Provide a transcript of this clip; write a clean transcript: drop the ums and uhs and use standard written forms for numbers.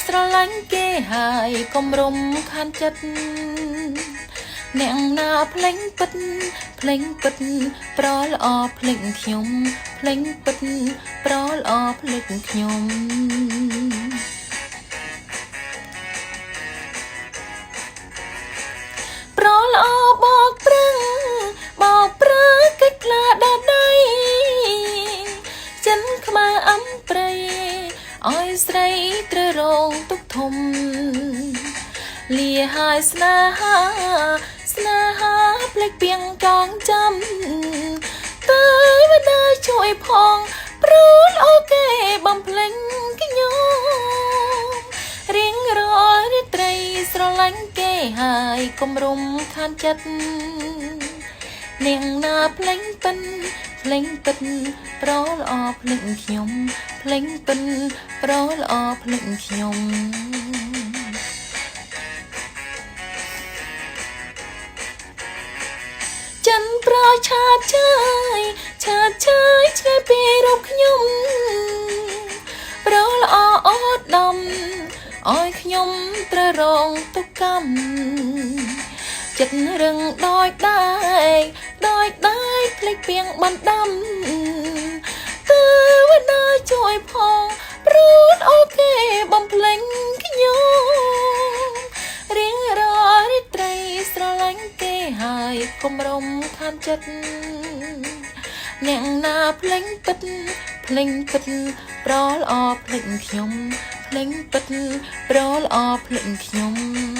ស្រឡាញ់គេហើយកុំរំខានចិត្តអ្នកណាភ្លេងពិតភ្លេងពិតប្រល្អភ្លេងខ្ញុំភ្លេងពិតប្រល្អភ្លេងខ្ញុំប្រល្អបោកប្រឹងបោកប្រើកិច្ចខ្លាដាដៃចិនខ្មៅអំព្រៃអើយស្រីត្រូវរងទុកធំលាហើយស្នេហាភ្លេចពីងកងចាំតែមិនได้ជួយផងព្រោះអូគេបំភ្លេចខ្ញុំរៀងរាល់រាត្រីស្រឡាញ់គេហើយកុំរំខានចិត្តនាងណាភ្លេចពិនភ្លេងពិតប្រល្អភ្លេងខ្ញុំភ្លេងពិនប្រល្អភ្លេងខ្ញុំចិនប្រឆាតឆាយឆ្ងាយពីរូបខ្ញុំប្រល្អអត់ដំអើយខ្ញុំត្រូវរងទុក្ខកម្មចិត្តរឹងដោយដែរភ្លេចពីងបណ្ដាំតែមិនได้ជួយផងព្រោះអូគេបំភ្លេចខ្ញុំរៀងរាល់រាត្រីស្រឡាញ់គេហើយកុំរំខានចិត្តអ្នកណាភ្លេងពិតភ្លេងពិតប្រល្អភ្លេចខ្ញុំភ្លេងពិតប្រល្អភ្លេចខ្ញុំ